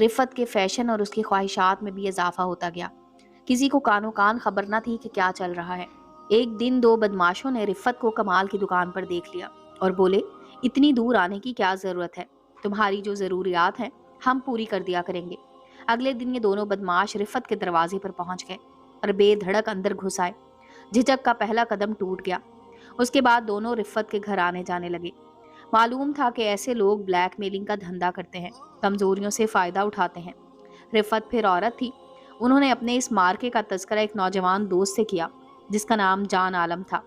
رفت کے فیشن اور اس کی خواہشات میں بھی اضافہ ہوتا گیا۔ کسی کو کانوں کان خبر نہ تھی کہ کیا چل رہا ہے۔ ایک دن دو بدماشوں نے رفت کو کمال کی دکان پر دیکھ لیا اور بولے، اتنی دور آنے کی کیا ضرورت ہے؟ تمہاری جو ضروریات ہیں ہم پوری کر دیا کریں گے۔ اگلے دن یہ دونوں بدماش رفت کے دروازے پر پہنچ گئے اور بے دھڑک اندر گھس آئے۔ جھجک کا پہلا قدم ٹوٹ گیا۔ اس کے بعد دونوں رفت کے گھر آنے جانے لگے۔ معلوم تھا کہ ایسے لوگ بلیک میلنگ کا دھندا کرتے ہیں، کمزوریوں سے فائدہ اٹھاتے ہیں۔ رفت پھر عورت تھی۔ انہوں نے اپنے اس مارکے کا تذکرہ ایک نوجوان دوست سے کیا جس کا نام جان عالم تھا۔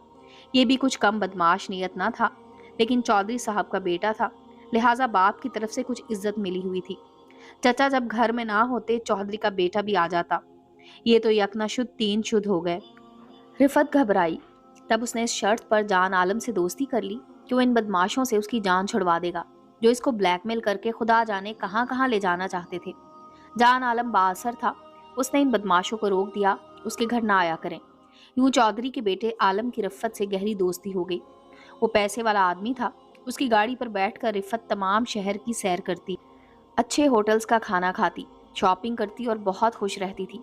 یہ بھی کچھ کم بدماش نیت نہ تھا، لیکن چودھری صاحب کا بیٹا تھا، لہٰذا باپ کی طرف سے کچھ عزت ملی ہوئی تھی۔ چچا جب گھر میں نہ ہوتے چودھری کا بیٹا بھی آ جاتا۔ یہ تو یکنا شد تین شد ہو گئے۔ رفت گھبرائی۔ تب اس نے اس شرط پر جان عالم سے دوستی کر لی کہ وہ ان بدماشوں سے اس کی جان چھڑوا دے گا جو اس کو بلیک میل کر کے خدا جانے کہاں کہاں لے جانا چاہتے تھے۔ جان عالم بااثر تھا۔ اس نے ان بدماشوں کو روک دیا اس کے گھر نہ آیا کریں۔ یوں چودھری کے بیٹے عالم کی رفت سے گہری دوستی ہو گئی۔ وہ پیسے والا آدمی تھا۔ اس کی گاڑی پر بیٹھ کر رفت تمام شہر کی سیر کرتی، اچھے ہوٹلز کا کھانا کھاتی، شاپنگ کرتی اور بہت خوش رہتی تھی۔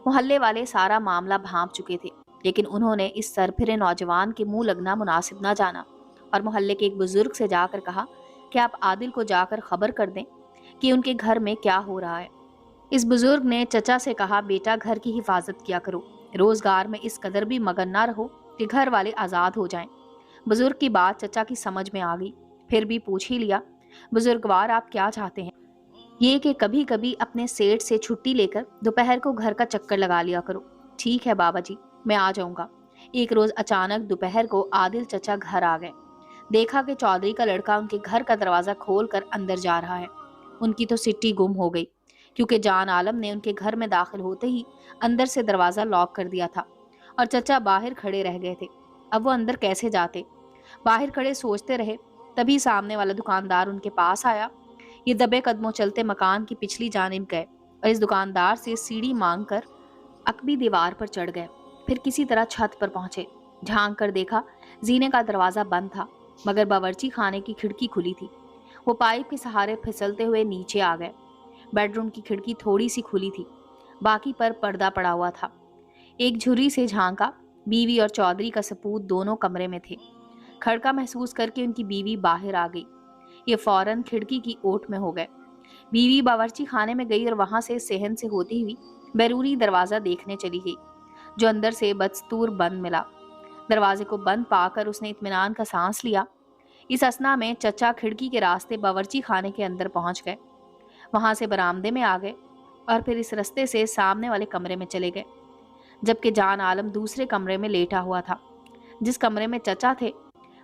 محلے والے سارا معاملہ بھانپ چکے تھے، لیکن انہوں نے اس سرپھرے نوجوان کے منہ لگنا مناسب نہ جانا اور محلے کے ایک بزرگ سے جا کر کہا کہ آپ عادل کو جا کر خبر کر دیں کہ ان کے گھر میں کیا ہو رہا ہے۔ اس بزرگ نے چچا سے کہا، بیٹا گھر کی حفاظت کیا کرو، روزگار میں اس قدر بھی مگن نہ رہو کہ گھر والے آزاد ہو جائیں۔ بزرگ کی بات چچا کی سمجھ میں آ گئی، پھر بھی پوچھ ہی لیا، بزرگوار آپ کیا چاہتے ہیں؟ یہ کہ کبھی کبھی اپنے سیٹ سے چھٹی لے کر دوپہر کو گھر کا چکر لگا لیا کرو۔ ٹھیک ہے بابا جی، میں آ جاؤں گا۔ ایک روز اچانک دوپہر کو عادل چچا گھر آ گئے۔ دیکھا کہ چودھری کا لڑکا ان کے گھر کا دروازہ کھول کر اندر جا رہا ہے۔ ان کی تو سٹی گم ہو گئی، کیونکہ جان عالم نے ان کے گھر میں داخل ہوتے ہی اندر سے دروازہ لاک کر دیا تھا اور چچا باہر کھڑے رہ گئے تھے۔ اب وہ اندر کیسے جاتے؟ باہر کھڑے سوچتے رہے، تبھی سامنے والا دکاندار ان کے پاس آیا۔ یہ دبے قدموں چلتے مکان کی پچھلی جانب گئے اور اس دکاندار سے سیڑھی مانگ کر عقبی دیوار پر چڑھ گئے۔ پھر کسی طرح چھت پر پہنچے۔ جھانک کر دیکھا، زینے کا دروازہ بند تھا، مگر باورچی خانے کی کھڑکی کھلی تھی۔ وہ پائپ کے سہارے پھسلتے ہوئے نیچے آ گئے۔ بیڈ روم کی کھڑکی تھوڑی سی کھلی تھی، باقی پر پردہ پڑا ہوا تھا۔ ایک جھری سے جھانکا، بیوی اور چودھری کا سپوت دونوں کمرے میں تھے۔ کھڑکا محسوس کر کے ان کی بیوی باہر آ گئی۔ یہ فوراً کھڑکی کی اوٹ میں ہو گئے۔ بیوی باورچی خانے میں گئی اور وہاں سے صحن سے ہوتی ہوئی بیرونی دروازہ دیکھنے چلی گئی، جو اندر سے بدستور بند ملا۔ دروازے کو بند پا کر اس نے اطمینان کا سانس لیا۔ اس اثنا میں چچا کھڑکی کے راستے باورچی خانے کے اندر پہنچ گئے، وہاں سے برآمدے میں آ گئے اور پھر اس رستے سے سامنے والے کمرے میں چلے گئے، جبکہ جان عالم دوسرے کمرے میں لیٹا ہوا تھا۔ جس کمرے میں چچا تھے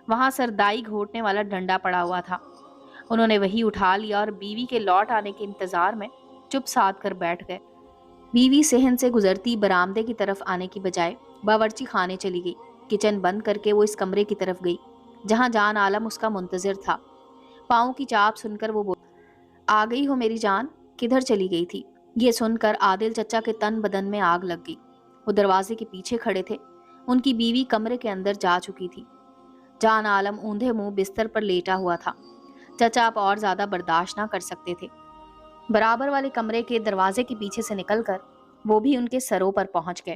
وہاں سردائی گھوٹنے والا ڈنڈا پڑا ہوا تھا۔ انہوں نے وہی اٹھا لیا اور بیوی کے لوٹ آنے کے انتظار میں چپ سادھ کر بیٹھ گئے۔ بیوی صحن سے گزرتی برآمدے کی طرف آنے کی بجائے باورچی خانے چلی گئی۔ کچن بند کر کے وہ اس کمرے کی طرف گئی جہاں جان عالم اس کا منتظر تھا۔ پاؤں کی چاپ سن کر وہ آ گئی ہو میری جان، کدھر چلی گئی تھی؟ یہ سن کر عادل چچا کے تن بدن میں آگ لگ گئی۔ وہ دروازے کے پیچھے کھڑے تھے، ان کی بیوی کمرے کے اندر جا چکی تھی۔ جان عالم اوندھے منہ بستر پر لیٹا ہوا تھا۔ چچا اب اور زیادہ برداشت نہ کر سکتے تھے۔ برابر والے کمرے کے دروازے کے پیچھے سے نکل کر وہ بھی ان کے سروں پر پہنچ گئے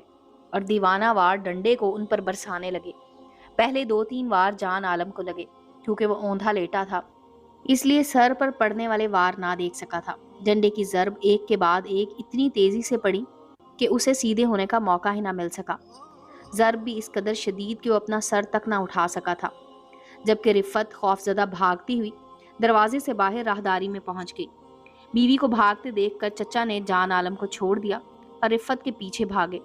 اور دیوانہ وار ڈنڈے کو ان پر برسانے لگے۔ پہلے 2-3 وار جان عالم کو لگے، کیونکہ وہ اوندھا لیٹا تھا، اس لیے سر پر پڑنے والے وار نہ دیکھ سکا تھا۔ ڈنڈے کی ضرب ایک کے بعد ایک اتنی تیزی سے پڑی کہ اسے سیدھے ہونے کا موقع ہی نہ مل سکا۔ ضرب بھی اس قدر شدید کہ وہ اپنا سر تک نہ اٹھا سکا تھا، جبکہ رفت خوفزدہ بھاگتی ہوئی دروازے سے باہر راہداری میں پہنچ گئی۔ بیوی کو بھاگتے دیکھ کر چچا نے جان عالم کو چھوڑ دیا اور رفت کے پیچھے بھاگے،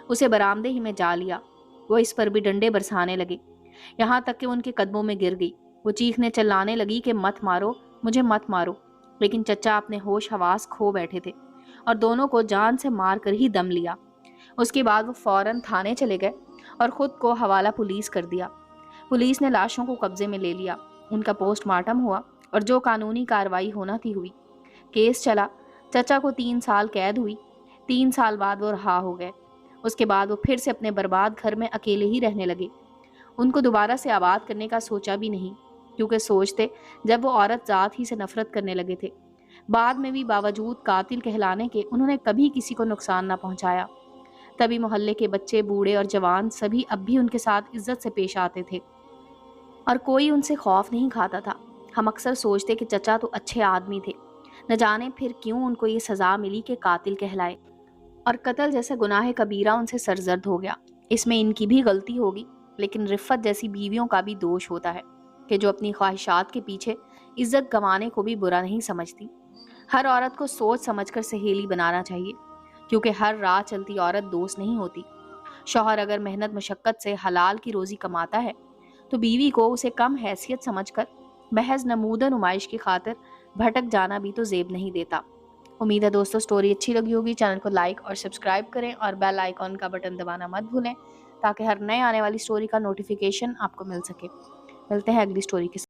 اسے برآمدے ہی میں جا لیا۔ وہ اس پر بھی ڈنڈے برسانے لگے، یہاں تک کہ ان کے قدموں میں گر گئی۔ وہ چیخنے چلانے لگی کہ مت مارو مجھے، مت مارو، لیکن چچا اپنے ہوش حواس کھو بیٹھے تھے اور دونوں کو جان سے مار کر ہی دم لیا۔ اس کے بعد وہ فوراً تھانے چلے گئے اور خود کو حوالہ پولیس کر دیا۔ پولیس نے لاشوں کو قبضے میں لے لیا، ان کا پوسٹ مارٹم ہوا اور جو قانونی کارروائی ہونا تھی ہوئی۔ کیس چلا، چچا کو 3 سال قید ہوئی۔ 3 سال بعد وہ رہا ہو گئے۔ اس کے بعد وہ پھر سے اپنے برباد گھر میں اکیلے ہی رہنے لگے۔ ان کو دوبارہ سے آباد کرنے کا سوچا بھی نہیں، کیونکہ سوچتے جب وہ عورت ذات ہی سے نفرت کرنے لگے تھے۔ بعد میں بھی باوجود قاتل کہلانے کے انہوں نے کبھی کسی کو نقصان نہ پہنچایا۔ تبھی محلے کے بچے، بوڑھے اور جوان سبھی اب بھی ان کے ساتھ عزت سے پیش آتے تھے اور کوئی ان سے خوف نہیں کھاتا تھا۔ ہم اکثر سوچتے کہ چچا تو اچھے آدمی تھے، نہ جانے پھر کیوں ان کو یہ سزا ملی کہ قاتل کہلائے، اور قتل جیسا گناہ کبیرہ ان سے سرزد ہو گیا۔ اس میں ان کی بھی غلطی ہوگی، لیکن رفت جیسی بیویوں کا بھی دوش ہوتا ہے کہ جو اپنی خواہشات کے پیچھے عزت گنوانے کو بھی برا نہیں سمجھتی۔ ہر عورت کو سوچ سمجھ کر سہیلی بنانا چاہیے، کیونکہ ہر راہ چلتی عورت دوست نہیں ہوتی۔ شوہر اگر محنت مشقت سے حلال کی روزی کماتا ہے تو بیوی کو اسے کم حیثیت سمجھ کر محض نمود نمائش کی خاطر بھٹک جانا بھی تو زیب نہیں دیتا۔ امید ہے دوستو سٹوری اچھی لگی ہوگی۔ چینل کو لائک اور سبسکرائب کریں اور بیل آئیکن کا بٹن دبانا مت بھولیں تاکہ ہر نئے آنے والی سٹوری کا نوٹیفیکیشن آپ کو مل سکے۔ ملتے ہیں اگلی سٹوری کے ساتھ۔